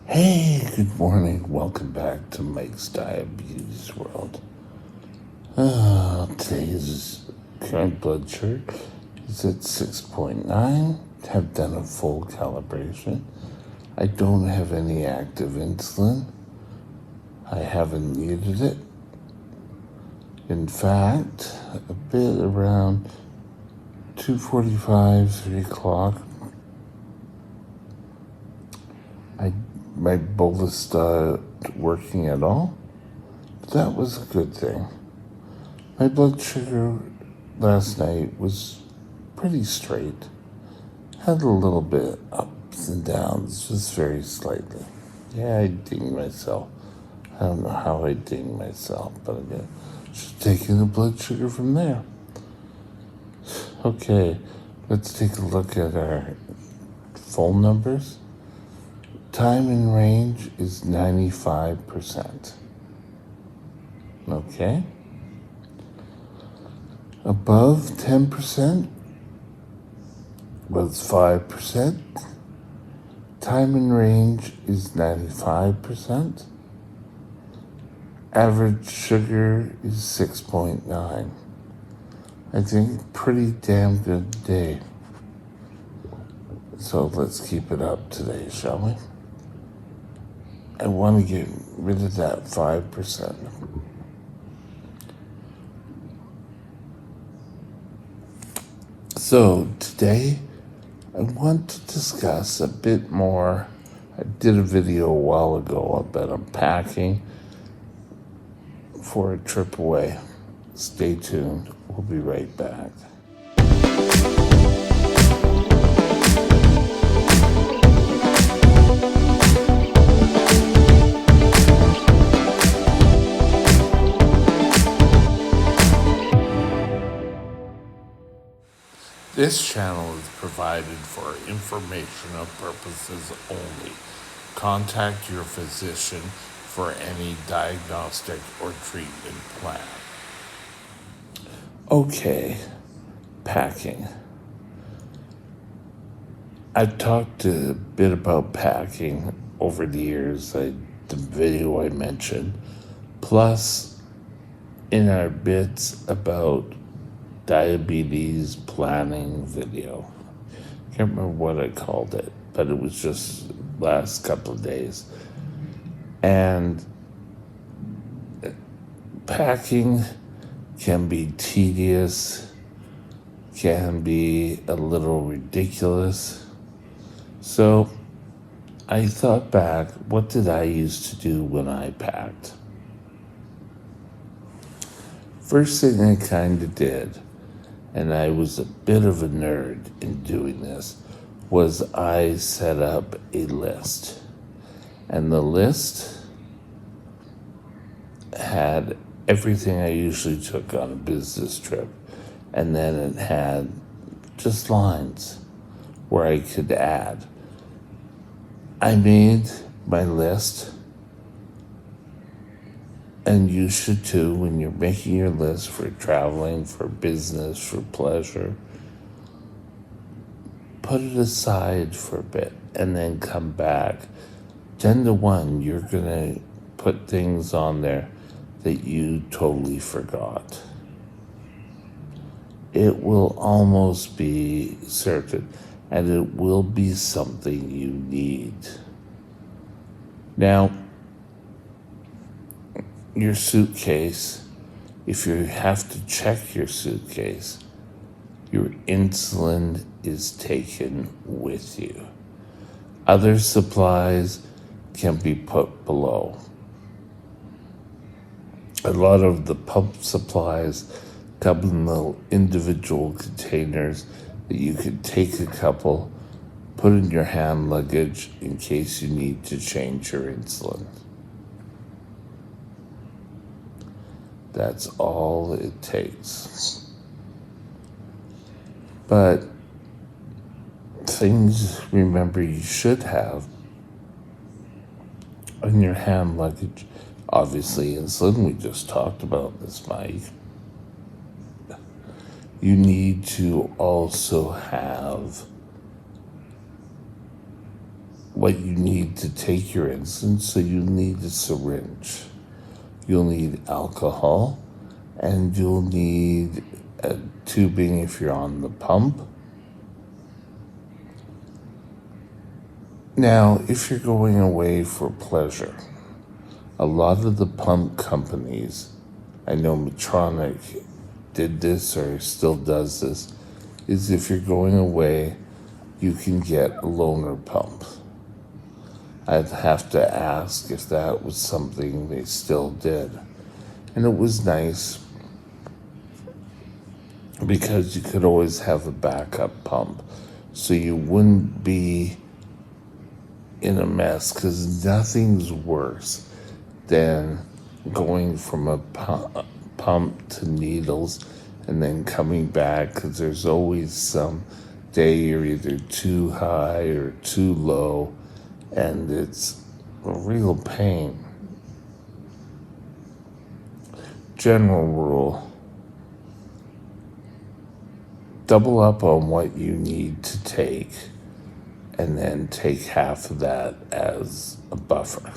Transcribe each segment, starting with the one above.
Hey, good morning. Welcome back to Mike's Diabetes World. Today's current blood sugar is at 6.9. Have done a full calibration. I don't have any active insulin. I haven't needed it. In fact, a bit around 2:45, 3 o'clock, my bolus stopped working at all. That was a good thing. My blood sugar last night was pretty straight. Had a little bit ups and downs, just very slightly. Yeah, I dinged myself. I don't know how I dinged myself, but I'm just taking the blood sugar from there. Okay, let's take a look at our full numbers. Time in range is 95%. Okay. Above 10% was 5%. Time in range is 95%. Average sugar is 6.9. I think pretty damn good day. So let's keep it up today, shall we? I want to get rid of that 5%. So today, I want to discuss a bit more. I did a video a while ago about unpacking for a trip away. Stay tuned. We'll be right back. This channel is provided for informational purposes only. Contact your physician for any diagnostic or treatment plan. Okay, packing. I've talked a bit about packing over the years, the video I mentioned, plus in our bits about diabetes planning video. Can't remember what I called it, but it was just last couple of days. And packing can be tedious, can be a little ridiculous. So I thought back, what did I used to do when I packed? First thing I kind of did, and I was a bit of a nerd in doing this, was I set up a list. And the list had everything I usually took on a business trip. And then it had just lines where I could add. I made my list, and you should too when you're making your list for traveling, for business, for pleasure. Put it aside for a bit and then come back. 10 to 1, you're going to put things on there that you totally forgot. It will almost be certain, and it will be something you need. Now, your suitcase, if you have to check your suitcase, your insulin is taken with you. Other supplies can be put below. A lot of the pump supplies come in little individual containers that you can take a couple, put in your hand luggage in case you need to change your insulin. That's all it takes. But things, remember, you should have in your hand luggage. Obviously, insulin, we just talked about this, Mike. You need to also have what you need to take your insulin. So you'll need a syringe, you'll need alcohol, and you'll need a tubing if you're on the pump. Now, if you're going away for pleasure, a lot of the pump companies, I know Medtronic did this or still does this, is if you're going away, you can get a loaner pump. I'd have to ask if that was something they still did. And it was nice because you could always have a backup pump, so you wouldn't be in a mess, because nothing's worse than going from a pump to needles and then coming back, because there's always some day you're either too high or too low, and it's a real pain. General rule: double up on what you need to take, and then take half of that as a buffer.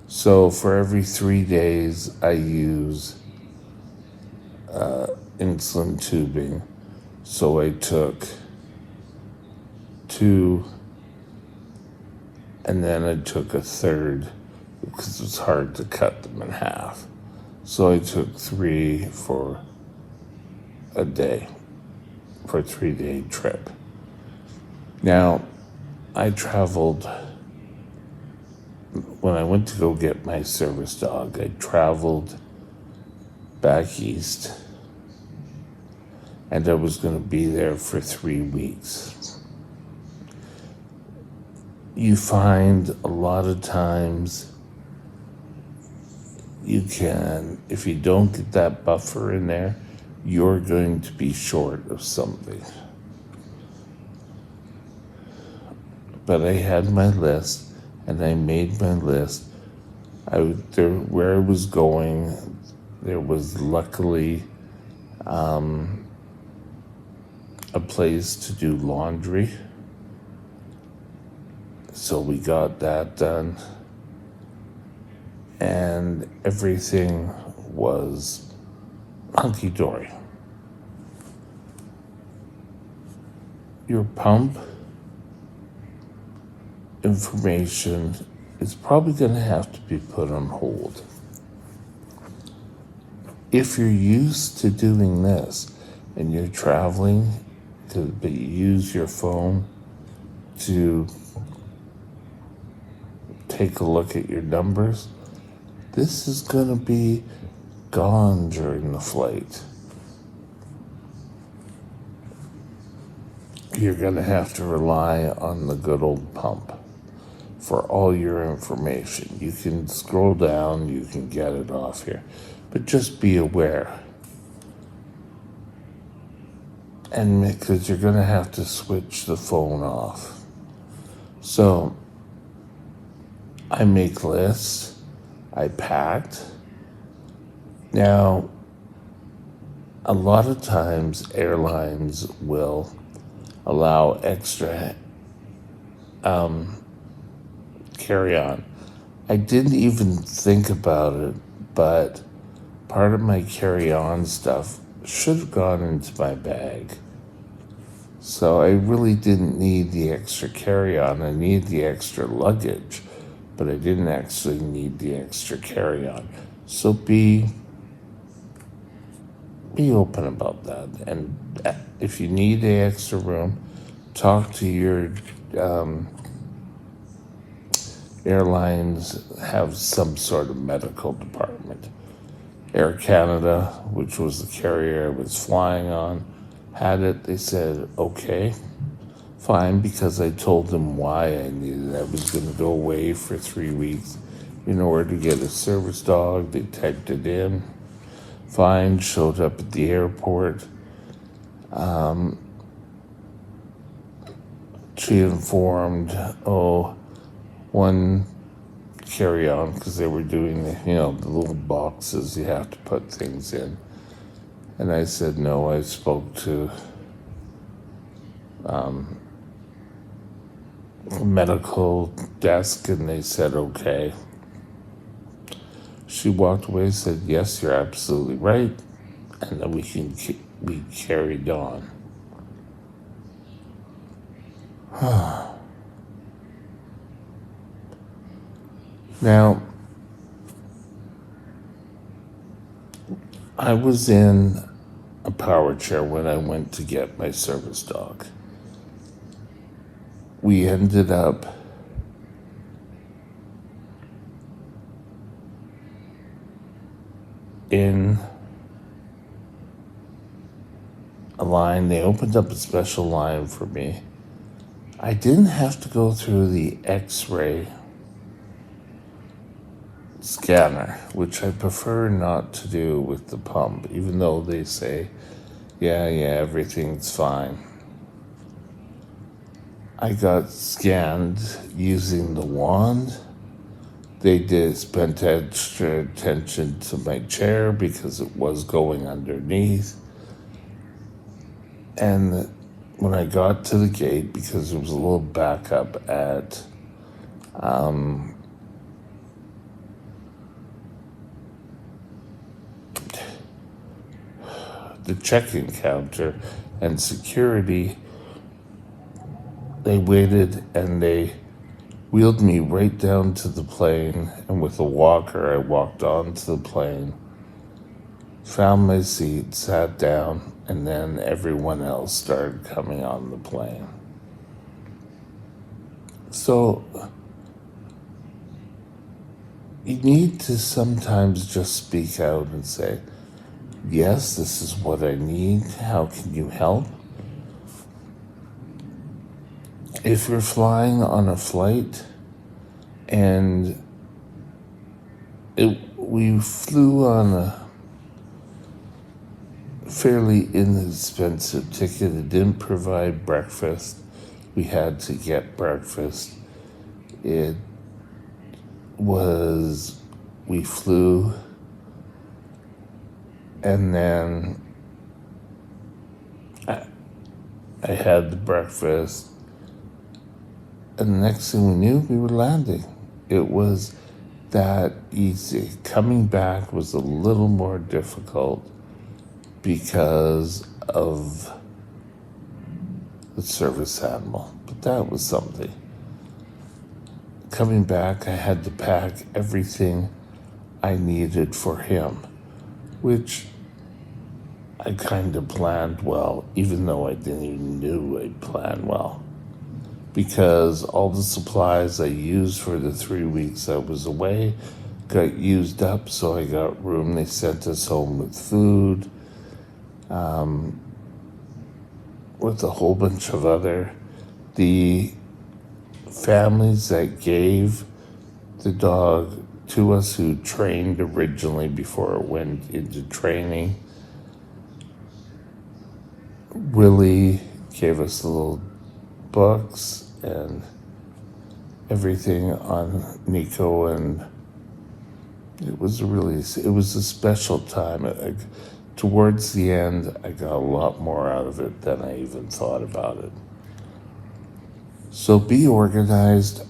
So for every 3 days, I use insulin tubing. So I took 2, and then I took a third, because it's hard to cut them in half. So I took 3 for a day, for a 3-day trip. Now, I traveled, when I went to go get my service dog, I traveled back east, and I was going to be there for 3 weeks. You find a lot of times you can, if you don't get that buffer in there, you're going to be short of something. But I had my list, and I made my list. Where I was going, there was luckily a place to do laundry. So we got that done, and everything was hunky-dory. Your pump information is probably going to have to be put on hold. If you're used to doing this and you're traveling, but you use your phone to take a look at your numbers, this is going to be gone during the flight. You're going to have to rely on the good old pump for all your information. You can scroll down, you can get it off here, but just be aware. And because you're going to have to switch the phone off. So I make lists, I packed. Now, a lot of times airlines will allow extra carry-on. I didn't even think about it, but part of my carry-on stuff should have gone into my bag. So I really didn't need the extra carry-on. I needed the extra luggage, but I didn't actually need the extra carry-on. So be open about that. And if you need the extra room, talk to your airlines, have some sort of medical department. Air Canada, which was the carrier I was flying on, had it. They said, okay, fine, because I told them why I needed it. I was going to go away for 3 weeks in order to get a service dog. They typed it in. Fine, showed up at the airport. She informed, one carry-on, because they were doing the little boxes you have to put things in. And I said, no, I spoke to medical desk and they said, okay. She walked away and said, yes, you're absolutely right. And then we carried on. Now, I was in a power chair when I went to get my service dog. We ended up in a line. They opened up a special line for me. I didn't have to go through the X-ray scanner, which I prefer not to do with the pump, even though they say, yeah, everything's fine. I got scanned using the wand. They spent extra attention to my chair because it was going underneath. And when I got to the gate, because there was a little backup at the check-in counter and security, they waited and they wheeled me right down to the plane, and with a walker I walked onto the plane, found my seat, sat down, and then everyone else started coming on the plane. So you need to sometimes just speak out and say, yes, this is what I need. How can you help? If you're flying on a flight and we flew on a fairly inexpensive ticket, it didn't provide breakfast. We had to get breakfast. We flew, and then I had the breakfast, and the next thing we knew, we were landing. It was that easy. Coming back was a little more difficult because of the service animal, but that was something. Coming back, I had to pack everything I needed for him, which I kind of planned well, even though I didn't even know I planned well. Because all the supplies I used for the 3 weeks I was away got used up, so I got room. They sent us home with food, with a whole bunch of the families that gave the dog to us, who trained originally before it went into training, really gave us little books and everything on Nico, and it was a special time. Towards the end, I got a lot more out of it than I even thought about it. So be organized.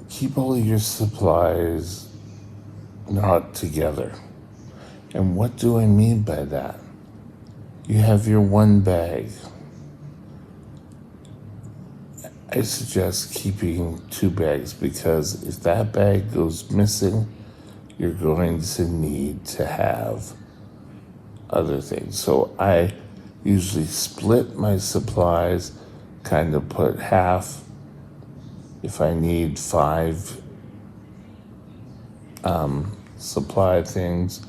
Keep all of your supplies not together. And what do I mean by that? You have your one bag. I suggest keeping 2 bags, because if that bag goes missing, you're going to need to have other things. So I usually split my supplies, kind of put half. If I need 5 supply things,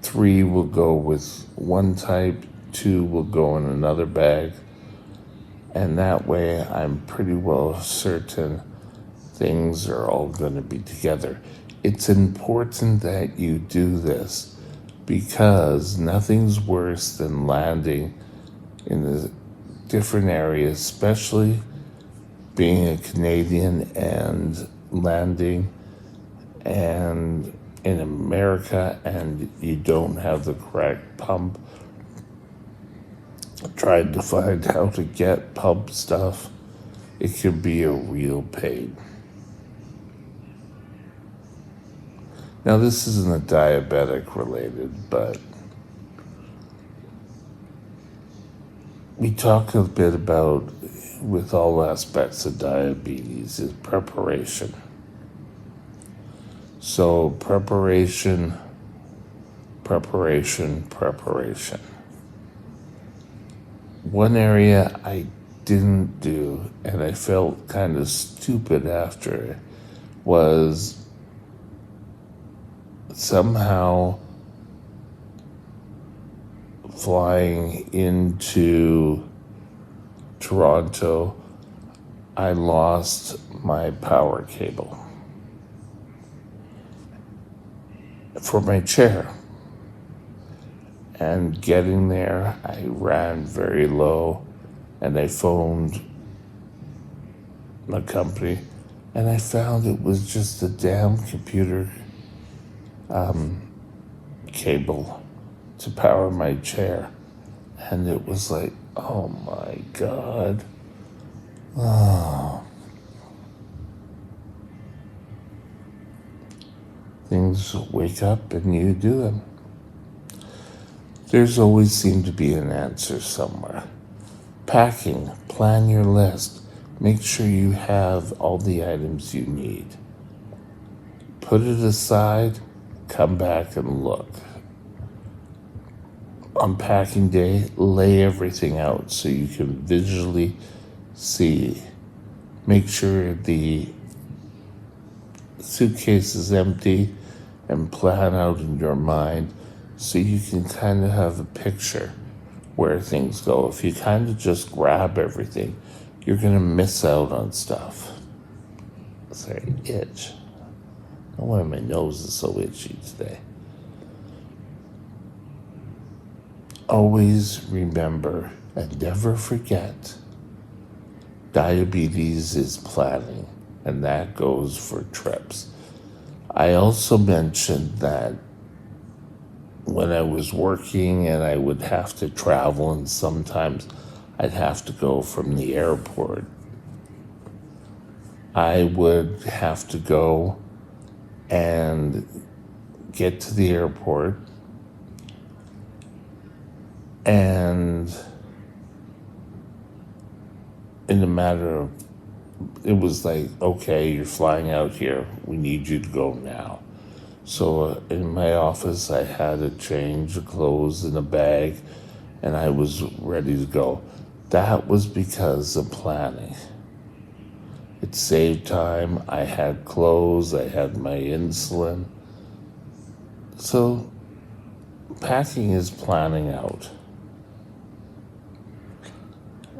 3 will go with one type, 2 will go in another bag. And that way I'm pretty well certain things are all going to be together. It's important that you do this, because nothing's worse than landing in a different areas, especially being a Canadian and landing and in America, and you don't have the correct pump. Tried to find how to get pump stuff. it can be a real pain. Now, this isn't a diabetic related, but we talk a bit about, with all aspects of diabetes, is preparation. So, preparation. One area I didn't do, and I felt kind of stupid after it, was somehow flying into Toronto, I lost my power cable for my chair. And getting there, I ran very low, and I phoned the company, and I found it was just a damn computer cable to power my chair. And it was like, oh my God. Things wake up and you do them. There's always seemed to be an answer somewhere. Packing, plan your list. Make sure you have all the items you need. Put it aside, come back and look. On packing day, lay everything out so you can visually see. Make sure the suitcase is empty and plan out in your mind so you can kind of have a picture where things go. If you kind of just grab everything, you're going to miss out on stuff. Sorry, itch. I don't know why my nose is so itchy today. Always remember and never forget, diabetes is planning, and that goes for trips. I also mentioned that when I was working and I would have to travel, and sometimes I'd have to go from the airport, I would have to go and get to the airport, and in a matter of, it was like, okay, you're flying out here, we need you to go now. So in my office, I had a change of clothes in a bag, and I was ready to go. That was because of planning. It saved time. I had clothes, I had my insulin. So packing is planning out.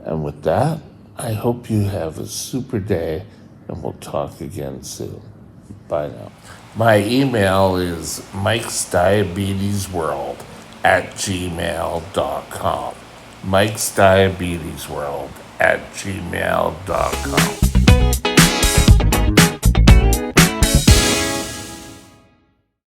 And with that, I hope you have a super day, and we'll talk again soon. Bye now. My email is mikesdiabetesworld@gmail.com. mikesdiabetesworld@gmail.com.